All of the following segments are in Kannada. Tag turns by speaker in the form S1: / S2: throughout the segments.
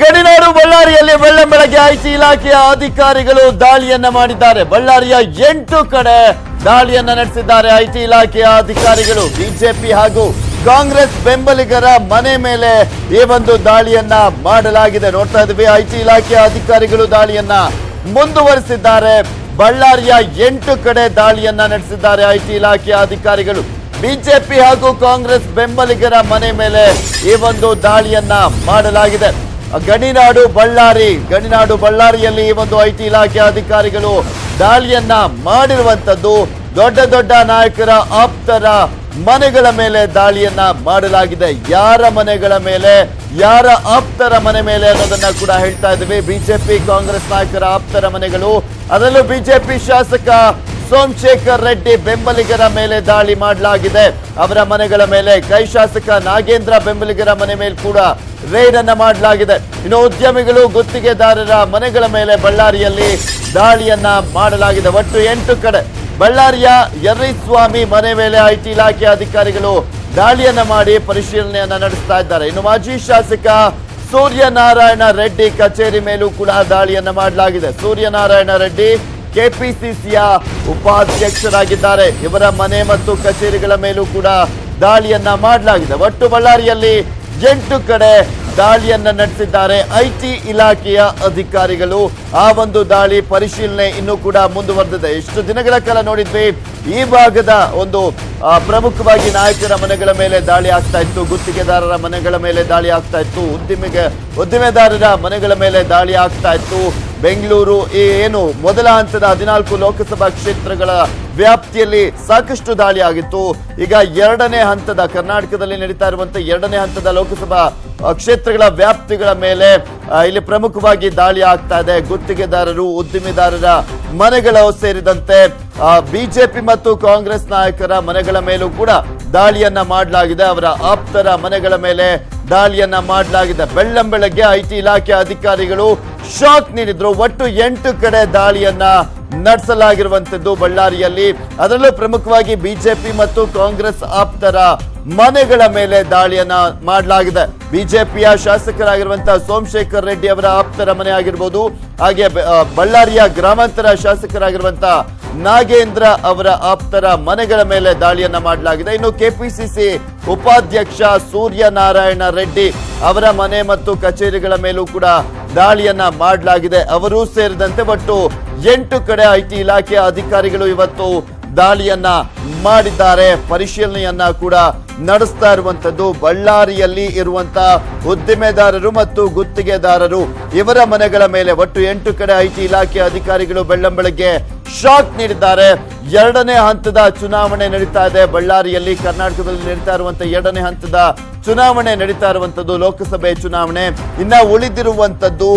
S1: ಗಡಿನಾಡು ಬಳ್ಳಾರಿಯಲ್ಲಿ ಬೆಳ್ಳಂಬೆಳಗ್ಗೆ ಐಟಿ ಇಲಾಖೆಯ ಅಧಿಕಾರಿಗಳು ದಾಳಿಯನ್ನ ಮಾಡಿದ್ದಾರೆ. ಬಳ್ಳಾರಿಯ 8 ಕಡೆ ದಾಳಿಯನ್ನ ನಡೆಸಿದ್ದಾರೆ ಐಟಿ ಇಲಾಖೆಯ ಅಧಿಕಾರಿಗಳು. ಬಿಜೆಪಿ ಹಾಗೂ ಕಾಂಗ್ರೆಸ್ ಬೆಂಬಲಿಗರ ಮನೆ ಮೇಲೆ ಈ ಒಂದು ದಾಳಿಯನ್ನ ಮಾಡಲಾಗಿದೆ. ನೋಡ್ತಾ ಇದ್ದೀವಿ, ಐಟಿ ಇಲಾಖೆಯ ಅಧಿಕಾರಿಗಳು ದಾಳಿಯನ್ನ ಮುಂದುವರಿಸಿದ್ದಾರೆ. ಬಳ್ಳಾರಿಯ 8 ಕಡೆ ದಾಳಿಯನ್ನ ನಡೆಸಿದ್ದಾರೆ ಐಟಿ ಇಲಾಖೆಯ ಅಧಿಕಾರಿಗಳು. ಬಿಜೆಪಿ ಹಾಗೂ ಕಾಂಗ್ರೆಸ್ ಬೆಂಬಲಿಗರ ಮನೆ ಮೇಲೆ ಈ ಒಂದು ದಾಳಿಯನ್ನ ಮಾಡಲಾಗಿದೆ. ಗಡಿನಾಡು ಬಳ್ಳಾರಿಯಲ್ಲಿ ಈ ಒಂದು ಐಟಿ ಇಲಾಖೆ ಅಧಿಕಾರಿಗಳು ದಾಳಿಯನ್ನ ಮಾಡಿರುವಂತದ್ದು. ದೊಡ್ಡ ದೊಡ್ಡ ನಾಯಕರ ಆಪ್ತರ ಮನೆಗಳ ಮೇಲೆ ದಾಳಿಯನ್ನ ಮಾಡಲಾಗಿದೆ. ಯಾರ ಮನೆಗಳ ಮೇಲೆ, ಯಾರ ಆಪ್ತರ ಮನೆ ಮೇಲೆ ಅನ್ನೋದನ್ನ ಕೂಡ ಹೇಳ್ತಾ ಇದ್ದೀವಿ. ಬಿಜೆಪಿ ಕಾಂಗ್ರೆಸ್ ನಾಯಕರ ಆಪ್ತರ ಮನೆಗಳು, ಅದರಲ್ಲೂ ಬಿಜೆಪಿ ಶಾಸಕ ಸೋಮಶೇಖರ್ ರೆಡ್ಡಿ ಬೆಂಬಲಿಗರ ಮೇಲೆ ದಾಳಿ ಮಾಡಲಾಗಿದೆ. ಅವರ ಮನೆಗಳ ಮೇಲೆ, ಕೈ ಶಾಸಕ ನಾಗೇಂದ್ರ ಬೆಂಬಲಿಗರ ಮನೆ ಮೇಲೆ ಕೂಡ ರೇಡ್ ಅನ್ನ ಮಾಡಲಾಗಿದೆ. ಇನ್ನು ಉದ್ಯಮಿಗಳು, ಗುತ್ತಿಗೆದಾರರ ಮನೆಗಳ ಮೇಲೆ ಬಳ್ಳಾರಿಯಲ್ಲಿ ದಾಳಿಯನ್ನ ಮಾಡಲಾಗಿದೆ. ಒಟ್ಟು 8 ಕಡೆ ಬಳ್ಳಾರಿಯ ಯರ್ರಿಸ್ವಾಮಿ ಮನೆ ಮೇಲೆ ಐಟಿ ಇಲಾಖೆ ಅಧಿಕಾರಿಗಳು ದಾಳಿಯನ್ನ ಮಾಡಿ ಪರಿಶೀಲನೆಯನ್ನ ನಡೆಸ್ತಾ ಇದ್ದಾರೆ. ಇನ್ನು ಮಾಜಿ ಶಾಸಕ ಸೂರ್ಯನಾರಾಯಣ ರೆಡ್ಡಿ ಕಚೇರಿ ಮೇಲೂ ಕೂಡ ದಾಳಿಯನ್ನ ಮಾಡಲಾಗಿದೆ. ಸೂರ್ಯನಾರಾಯಣ ರೆಡ್ಡಿ ಕೆಪಿಸಿಸಿಯ ಉಪಾಧ್ಯಕ್ಷರಾಗಿದ್ದಾರೆ. ಇವರ ಮನೆ ಮತ್ತು ಕಚೇರಿಗಳ ಮೇಲೂ ಕೂಡ ದಾಳಿಯನ್ನ ಮಾಡಲಾಗಿದೆ. ಒಟ್ಟು ಬಳ್ಳಾರಿಯಲ್ಲಿ 8 ಕಡೆ ದಾಳಿಯನ್ನ ನಡೆಸಿದ್ದಾರೆ ಐಟಿ ಇಲಾಖೆಯ ಅಧಿಕಾರಿಗಳು. ಆ ಒಂದು ದಾಳಿ ಪರಿಶೀಲನೆ ಇನ್ನೂ ಕೂಡ ಮುಂದುವರೆದಿದೆ. ಇಷ್ಟು ದಿನಗಳ ಕಾಲ ನೋಡಿದ್ವಿ, ಈ ಭಾಗದ ಒಂದು ಪ್ರಮುಖವಾಗಿ ನಾಯಕರ ಮನೆಗಳ ಮೇಲೆ ದಾಳಿ ಆಗ್ತಾ ಇತ್ತು, ಗುತ್ತಿಗೆದಾರರ ಮನೆಗಳ ಮೇಲೆ ದಾಳಿ ಆಗ್ತಾ ಇತ್ತು, ಉದ್ದಿಮೆದಾರರ ಮನೆಗಳ ಮೇಲೆ ದಾಳಿ ಆಗ್ತಾ ಇತ್ತು. ಬೆಂಗಳೂರು ಏನು ಮೊದಲ ಹಂತದ 14 ಲೋಕಸಭಾ ಕ್ಷೇತ್ರಗಳ ವ್ಯಾಪ್ತಿಯಲ್ಲಿ ಸಾಕಷ್ಟು ದಾಳಿ ಆಗಿತ್ತು. ಈಗ 2ನೇ ಹಂತದ, ಕರ್ನಾಟಕದಲ್ಲಿ ನಡೀತಾ ಇರುವಂತಹ 2ನೇ ಹಂತದ ಲೋಕಸಭಾ ಕ್ಷೇತ್ರಗಳ ವ್ಯಾಪ್ತಿಗಳ ಮೇಲೆ ಇಲ್ಲಿ ಪ್ರಮುಖವಾಗಿ ದಾಳಿ ಆಗ್ತಾ ಇದೆ. ಗುತ್ತಿಗೆದಾರರು, ಉದ್ದಿಮೆದಾರರ ಮನೆಗಳು ಸೇರಿದಂತೆ ಬಿಜೆಪಿ ಮತ್ತು ಕಾಂಗ್ರೆಸ್ ನಾಯಕರ ಮನೆಗಳ ಮೇಲೂ ಕೂಡ ದಾಳಿಯನ್ನ ಮಾಡಲಾಗಿದೆ. ಅವರ ಆಪ್ತರ ಮನೆಗಳ ಮೇಲೆ ದಾಳಿಯನ್ನ ಮಾಡಲಾಗಿದೆ. ಬೆಳ್ಳಂಬೆಳಗ್ಗೆ ಐಟಿ ಇಲಾಖೆ ಅಧಿಕಾರಿಗಳು ಶಾಕ್ ನೀಡಿದ್ರು. ಒಟ್ಟು 8 ಕಡೆ ದಾಳಿಯನ್ನ ನಡೆಸಲಾಗಿರುವಂತದ್ದು ಬಳ್ಳಾರಿಯಲ್ಲಿ. ಅದರಲ್ಲೂ ಪ್ರಮುಖವಾಗಿ ಬಿಜೆಪಿ ಮತ್ತು ಕಾಂಗ್ರೆಸ್ ಆಪ್ತರ ಮನೆಗಳ ಮೇಲೆ ದಾಳಿಯನ್ನ ಮಾಡಲಾಗಿದೆ. ಬಿಜೆಪಿಯ ಶಾಸಕರಾಗಿರುವಂತಹ ಸೋಮಶೇಖರ್ ರೆಡ್ಡಿ ಅವರ ಆಪ್ತರ ಮನೆ ಆಗಿರ್ಬೋದು, ಹಾಗೆ ಬಳ್ಳಾರಿಯ ಗ್ರಾಮಾಂತರ ಶಾಸಕರಾಗಿರುವಂತಹ ನಾಗೇಂದ್ರ ಅವರ ಆಪ್ತರ ಮನೆಗಳ ಮೇಲೆ ದಾಳಿಯನ್ನ ಮಾಡಲಾಗಿದೆ. ಇನ್ನು ಕೆಪಿಸಿಸಿ ಉಪಾಧ್ಯಕ್ಷ ಸೂರ್ಯನಾರಾಯಣ ರೆಡ್ಡಿ ಅವರ ಮನೆ ಮತ್ತು ಕಚೇರಿಗಳ ಮೇಲೂ ಕೂಡ ದಾಳಿಯನ್ನ ಮಾಡಲಾಗಿದೆ. ಅವರೂ ಸೇರಿದಂತೆ ಒಟ್ಟು 8 ಕಡೆ ಐಟಿ ಇಲಾಖೆಯ ಅಧಿಕಾರಿಗಳು ಇವತ್ತು ದಾಳಿಯನ್ನ ಮಾಡಿದ್ದಾರೆ. ಪರಿಶೀಲನೆಯನ್ನ ಕೂಡ ನಡೆಸ್ತಾ ಇರುವಂತದ್ದು. ಬಳ್ಳಾರಿಯಲ್ಲಿ ಇರುವಂತಹ ಉದ್ದಿಮೆದಾರರು ಮತ್ತು ಗುತ್ತಿಗೆದಾರರು ಇವರ ಮನೆಗಳ ಮೇಲೆ ಒಟ್ಟು 8 ಕಡೆ ಐಟಿ ಇಲಾಖೆ ಅಧಿಕಾರಿಗಳು ಬೆಳ್ಳಂಬೆಳಗ್ಗೆ ಶಾಕ್ ನೀಡಿದ್ದಾರೆ. 2ನೇ ಹಂತದ ಚುನಾವಣೆ ನಡೀತಾ ಇದೆ ಬಳ್ಳಾರಿಯಲ್ಲಿ. ಕರ್ನಾಟಕದಲ್ಲಿ ನಡೀತಾ ಇರುವಂತಹ 2ನೇ ಹಂತದ ಚುನಾವಣೆ ನಡೀತಾ ಇರುವಂತದ್ದು, ಲೋಕಸಭೆ ಚುನಾವಣೆ. ಇನ್ನ ಉಳಿದಿರುವಂತದ್ದು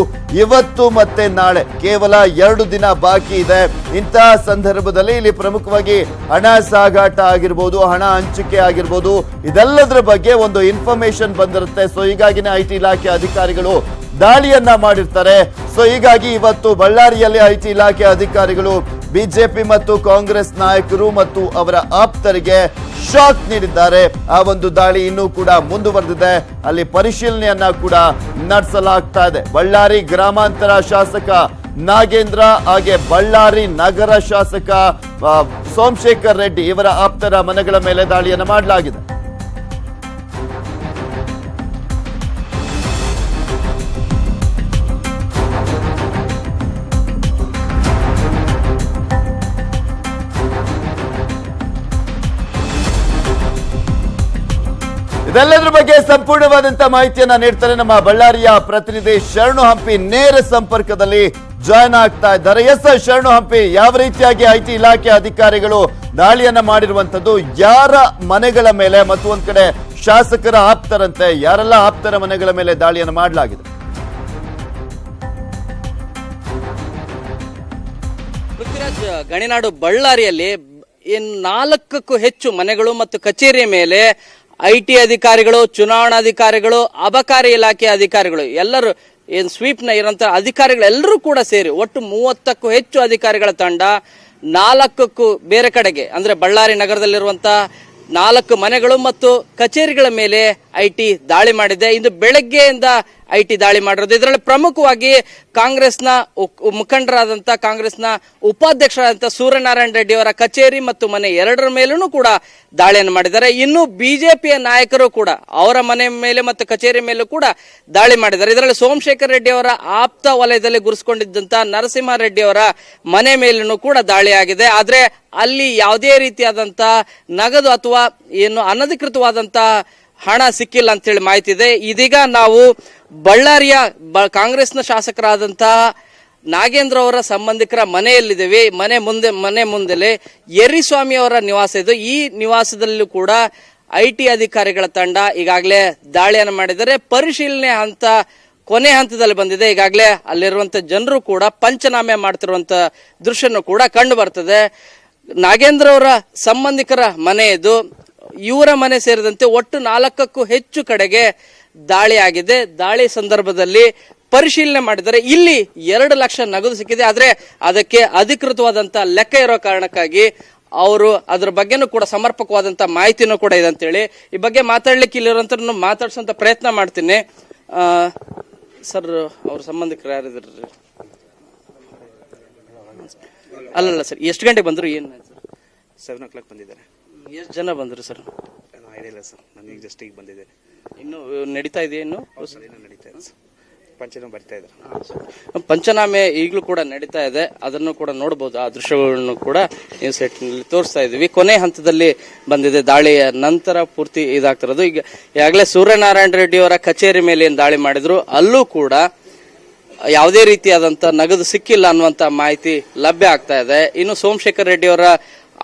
S1: ಇವತ್ತು ಮತ್ತೆ ನಾಳೆ, ಕೇವಲ 2 ದಿನ ಬಾಕಿ ಇದೆ. ಇಂತಹ ಸಂದರ್ಭದಲ್ಲಿ ಇಲ್ಲಿ ಪ್ರಮುಖವಾಗಿ ಹಣ ಸಾಗಾಟ ಆಗಿರ್ಬೋದು, ಹಣ ಹಂಚಿಕೆ ಆಗಿರ್ಬೋದು, ಇದೆಲ್ಲದರ ಬಗ್ಗೆ ಒಂದು ಇನ್ಫಾರ್ಮೇಶನ್ ಬಂದಿರುತ್ತೆ. ಸೊ ಹೀಗಾಗಿನೇ ಐಟಿ ಇಲಾಖೆ ಅಧಿಕಾರಿಗಳು ದಾಳಿಯನ್ನ ಮಾಡಿರ್ತಾರೆ. ಸೊ ಹೀಗಾಗಿ ಇವತ್ತು ಬಳ್ಳಾರಿಯಲ್ಲಿ ಐಟಿ ಇಲಾಖೆ ಅಧಿಕಾರಿಗಳು ಬಿಜೆಪಿ ಮತ್ತು ಕಾಂಗ್ರೆಸ್ ನಾಯಕರು ಮತ್ತು ಅವರ ಆಪ್ತರಿಗೆ ಶಾಕ್ ನೀಡಿದ್ದಾರೆ. ಆ ಒಂದು ದಾಳಿ ಇನ್ನೂ ಕೂಡ ಮುಂದುವರೆದಿದೆ. ಅಲ್ಲಿ ಪರಿಶೀಲನೆಯನ್ನ ಕೂಡ ನಡೆಸಲಾಗ್ತಾ ಇದೆ. ಬಳ್ಳಾರಿ ಗ್ರಾಮಾಂತರ ಶಾಸಕ ನಾಗೇಂದ್ರ, ಹಾಗೆ ಬಳ್ಳಾರಿ ನಗರ ಶಾಸಕ ಸೋಮಶೇಖರ್ ರೆಡ್ಡಿ ಇವರ ಆಪ್ತರ ಮನೆಗಳ ಮೇಲೆ ದಾಳಿಯನ್ನ ಮಾಡಲಾಗಿದೆ. ಇದೆಲ್ಲದರ ಬಗ್ಗೆ ಸಂಪೂರ್ಣವಾದಂತಹ ಮಾಹಿತಿಯನ್ನ ನೀಡ್ತಾರೆ ನಮ್ಮ ಬಳ್ಳಾರಿಯ ಪ್ರತಿನಿಧಿ ಶರಣು ಹಂಪಿ. ನೇರ ಸಂಪರ್ಕದಲ್ಲಿ ಜಾಯ್ನ್ ಆಗ್ತಾ ಇದ್ದಾರೆ. ಎಸ್ ಶರಣು ಹಂಪಿ, ಯಾವ ರೀತಿಯಾಗಿ ಐಟಿ ಇಲಾಖೆ ಅಧಿಕಾರಿಗಳು ದಾಳಿಯನ್ನ ಮಾಡಿರುವಂತದ್ದು, ಯಾರ ಮನೆಗಳ ಮೇಲೆ, ಮತ್ತು ಒಂದ್ ಕಡೆ ಶಾಸಕರ ಆಪ್ತರಂತೆ, ಯಾರೆಲ್ಲ ಆಪ್ತರ ಮನೆಗಳ ಮೇಲೆ ದಾಳಿಯನ್ನ ಮಾಡಲಾಗಿದೆ?
S2: ಪೃಥ್ವಿರಾಜ್, ಗಣಿನಾಡು ಬಳ್ಳಾರಿಯಲ್ಲಿ 4ಕ್ಕೂ ಹೆಚ್ಚು ಮನೆಗಳು ಮತ್ತು ಕಚೇರಿಯ ಮೇಲೆ ಐಟಿ ಅಧಿಕಾರಿಗಳು, ಚುನಾವಣಾಧಿಕಾರಿಗಳು, ಅಬಕಾರಿ ಇಲಾಖೆ ಅಧಿಕಾರಿಗಳು, ಎಲ್ಲರೂ ಸ್ವೀಪ್ ನ ಇರುವಂತಹ ಅಧಿಕಾರಿಗಳೆಲ್ಲರೂ ಕೂಡ ಸೇರಿ ಒಟ್ಟು 30ಕ್ಕೂ ಹೆಚ್ಚು ಅಧಿಕಾರಿಗಳ ತಂಡ 4ಕ್ಕೂ ಬೇರೆ ಕಡೆಗೆ, ಅಂದ್ರೆ ಬಳ್ಳಾರಿ ನಗರದಲ್ಲಿರುವಂತಹ 4 ಮನೆಗಳು ಮತ್ತು ಕಚೇರಿಗಳ ಮೇಲೆ ಐಟಿ ದಾಳಿ ಮಾಡಿದೆ. ಇಂದು ಬೆಳಗ್ಗೆಯಿಂದ ಐಟಿ ದಾಳಿ ಮಾಡಿರೋದು. ಇದರಲ್ಲಿ ಪ್ರಮುಖವಾಗಿ ಕಾಂಗ್ರೆಸ್ನ ಮುಖಂಡರಾದಂತ, ಕಾಂಗ್ರೆಸ್ನ ಉಪಾಧ್ಯಕ್ಷರಾದಂತ ಸೂರ್ಯನಾರಾಯಣ ರೆಡ್ಡಿ ಅವರ ಕಚೇರಿ ಮತ್ತು ಮನೆ ಎರಡರ ಮೇಲೂ ಕೂಡ ದಾಳಿಯನ್ನು ಮಾಡಿದ್ದಾರೆ. ಇನ್ನು ಬಿಜೆಪಿಯ ನಾಯಕರು ಕೂಡ ಅವರ ಮನೆ ಮೇಲೆ ಮತ್ತು ಕಚೇರಿ ಮೇಲೂ ಕೂಡ ದಾಳಿ ಮಾಡಿದ್ದಾರೆ. ಇದರಲ್ಲಿ ಸೋಮಶೇಖರ್ ರೆಡ್ಡಿ ಅವರ ಆಪ್ತ ವಲಯದಲ್ಲಿ ಗುರುಸ್ಕೊಂಡಿದ್ದಂತ ನರಸಿಂಹ ರೆಡ್ಡಿ ಅವರ ಮನೆ ಮೇಲೂ ಕೂಡ ದಾಳಿ ಆಗಿದೆ. ಆದ್ರೆ ಅಲ್ಲಿ ಯಾವುದೇ ರೀತಿಯಾದಂತ ನಗದು ಅಥವಾ ಏನು ಅನಧಿಕೃತವಾದಂತ ಹಣ ಸಿಕ್ಕಿಲ್ಲ ಅಂತೇಳಿ ಮಾಹಿತಿ ಇದೆ. ಇದೀಗ ನಾವು ಬಳ್ಳಾರಿಯ ಕಾಂಗ್ರೆಸ್ನ ಶಾಸಕರಾದಂತಹ ನಾಗೇಂದ್ರ ಅವರ ಸಂಬಂಧಿಕರ ಮನೆಯಲ್ಲಿದ್ದೇವೆ. ಮನೆ ಮುಂದೆ ಯರಿಸ್ವಾಮಿ ಅವರ ನಿವಾಸ ಇದು. ಈ ನಿವಾಸದಲ್ಲೂ ಕೂಡ ಐಟಿ ಅಧಿಕಾರಿಗಳ ತಂಡ ಈಗಾಗಲೇ ದಾಳಿಯನ್ನು ಮಾಡಿದರೆ ಪರಿಶೀಲನೆ ಕೊನೆ ಹಂತದಲ್ಲಿ ಬಂದಿದೆ. ಈಗಾಗಲೇ ಅಲ್ಲಿರುವಂತ ಜನರು ಕೂಡ ಪಂಚನಾಮೆ ಮಾಡ್ತಿರುವಂತ ದೃಶ್ಯನೂ ಕೂಡ ಕಂಡು ಬರ್ತದೆ. ನಾಗೇಂದ್ರ ಅವರ ಸಂಬಂಧಿಕರ ಮನೆ ಇದು. ಇವರ ಮನೆ ಸೇರಿದಂತೆ ಒಟ್ಟು 4ಕ್ಕೂ ಹೆಚ್ಚು ಕಡೆಗೆ ದಾಳಿ ಆಗಿದೆ. ದಾಳಿ ಸಂದರ್ಭದಲ್ಲಿ ಪರಿಶೀಲನೆ ಮಾಡಿದರೆ ಇಲ್ಲಿ 2 ಲಕ್ಷ ನಗದು ಸಿಕ್ಕಿದೆ. ಆದ್ರೆ ಅದಕ್ಕೆ ಅಧಿಕೃತವಾದಂತ ಲೆಕ್ಕ ಇರೋ ಕಾರಣಕ್ಕಾಗಿ ಅವರು ಅದ್ರ ಬಗ್ಗೆನೂ ಕೂಡ ಸಮರ್ಪಕವಾದಂತ ಮಾಹಿತಿನೂ ಕೂಡ ಇದೆ ಅಂತೇಳಿ ಈ ಬಗ್ಗೆ ಮಾತಾಡ್ಲಿಕ್ಕೆ ಇಲ್ಲಿರುವಂತ ಮಾತಾಡ್ಸೋಂತ ಪ್ರಯತ್ನ ಮಾಡ್ತೀನಿ. ಸರ್, ಅವ್ರ ಸಂಬಂಧಿಕರು ಯಾರಿದ್ರಿ? ಅಲ್ಲಲ್ಲ ಸರ್, ಎಷ್ಟು ಗಂಟೆಗೆ ಬಂದ್ರು? ಏನು
S3: 7 o'clock ಬಂದಿದ್ದಾರೆ.
S2: ಎಷ್ಟು ಜನ ಬಂದ್ರು ಸರ್?
S3: ಐಡಿಯಾ ಇಲ್ಲ ಸರ್, ನಾನು ಈಗ ಜಸ್ಟ್ ಈಗ ಬಂದಿದ್ದೇನೆ.
S2: ಇನ್ನು ನಡೀತಾ ಇದೆಯಾ? ಇನ್ನು
S3: ನಡೀತಾ ಇದೆ ಸರ್, ಪಂಚನಾಮ ಬರ್ತಾ ಇದ್ದಾರೆ.
S2: ಪಂಚನಾಮೆ ಈಗಲೂ ಕೂಡ ನಡೀತಾ ಇದೆ. ಅದನ್ನು ಕೂಡ ನೋಡಬಹುದು. ಆ ದೃಶ್ಯಗಳನ್ನು ಕೂಡ ನ್ಯೂಸ್ ಸೆಟ್ನಲ್ಲಿ ತೋರಿಸ್ತಾ ಇದೀವಿ. ಕೊನೆ ಹಂತದಲ್ಲಿ ಬಂದಿದೆ. ದಾಳಿಯ ನಂತರ ಪೂರ್ತಿ ಇದಾಗ್ತಿರೋದು. ಈಗ ಈಗಾಗಲೇ ಸೂರ್ಯನಾರಾಯಣ ರೆಡ್ಡಿ ಅವರ ಕಚೇರಿ ಮೇಲೆ ಏನ್ ದಾಳಿ ಮಾಡಿದ್ರು ಅಲ್ಲೂ ಕೂಡ ಯಾವುದೇ ರೀತಿಯಾದಂತ ನಗದು ಸಿಕ್ಕಿಲ್ಲ ಅನ್ನುವಂತ ಮಾಹಿತಿ ಲಭ್ಯ ಆಗ್ತಾ ಇದೆ. ಇನ್ನು ಸೋಮಶೇಖರ್ ರೆಡ್ಡಿ ಅವರ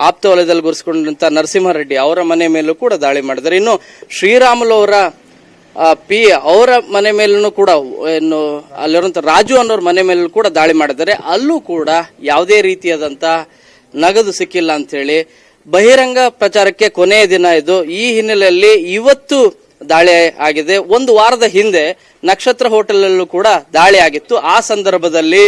S2: ಆಪ್ತ ವಲಯದಲ್ಲಿ ಗುರುಸ್ಕೊಂಡಂತ ನರಸಿಂಹ ರೆಡ್ಡಿ ಅವರ ಮನೆ ಮೇಲೂ ಕೂಡ ದಾಳಿ ಮಾಡಿದ್ದಾರೆ. ಇನ್ನು ಶ್ರೀರಾಮುಲು ಅವರ ಅವರ ಮನೆ ಮೇಲೂ ಕೂಡ ಏನು ಅಲ್ಲಿರುವಂತ ರಾಜು ಅನ್ನೋರ ಮನೆ ಮೇಲೂ ಕೂಡ ದಾಳಿ ಮಾಡಿದ್ದಾರೆ. ಅಲ್ಲೂ ಕೂಡ ಯಾವುದೇ ರೀತಿಯಾದಂತ ನಗದು ಸಿಕ್ಕಿಲ್ಲ ಅಂತ ಹೇಳಿ ಬಹಿರಂಗ ಪ್ರಚಾರಕ್ಕೆ ಕೊನೆಯ ದಿನ ಇದು. ಈ ಹಿನ್ನೆಲೆಯಲ್ಲಿ ಇವತ್ತು ದಾಳಿ ಆಗಿದೆ. ಒಂದು ವಾರದ ಹಿಂದೆ ನಕ್ಷತ್ರ ಹೋಟೆಲ್ ಅಲ್ಲೂ ಕೂಡ ದಾಳಿ ಆಗಿತ್ತು. ಆ ಸಂದರ್ಭದಲ್ಲಿ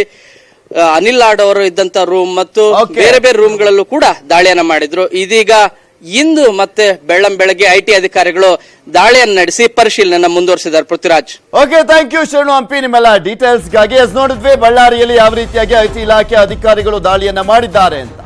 S2: ಅನಿಲ್ ಲಾಡ್ ಅವರು ಇದ್ದಂತ ರೂಮ್ ಮತ್ತು ಬೇರೆ ಬೇರೆ ರೂಮ್ಗಳಲ್ಲೂ ಕೂಡ ದಾಳಿಯನ್ನ ಮಾಡಿದ್ರು. ಇದೀಗ ಇಂದು ಮತ್ತೆ ಬೆಳಗ್ಗೆ ಐಟಿ ಅಧಿಕಾರಿಗಳು ದಾಳಿಯನ್ನು ನಡೆಸಿ ಪರಿಶೀಲನೆ ಮುಂದುವರಿಸಿದ್ದಾರೆ. ಪೃಥ್ವಿರಾಜ್,
S1: ಓಕೆ, ಥ್ಯಾಂಕ್ ಯು ಶರಣು ಹಂಪಿ, ನಿಮ್ಮೆಲ್ಲ ಡೀಟೇಲ್ಸ್ ಗಾಗಿ. ನೋಡಿದ್ವಿ ಬಳ್ಳಾರಿಯಲ್ಲಿ ಯಾವ ರೀತಿಯಾಗಿ ಐಟಿ ಇಲಾಖೆ ಅಧಿಕಾರಿಗಳು ದಾಳಿಯನ್ನ ಮಾಡಿದ್ದಾರೆ ಅಂತ.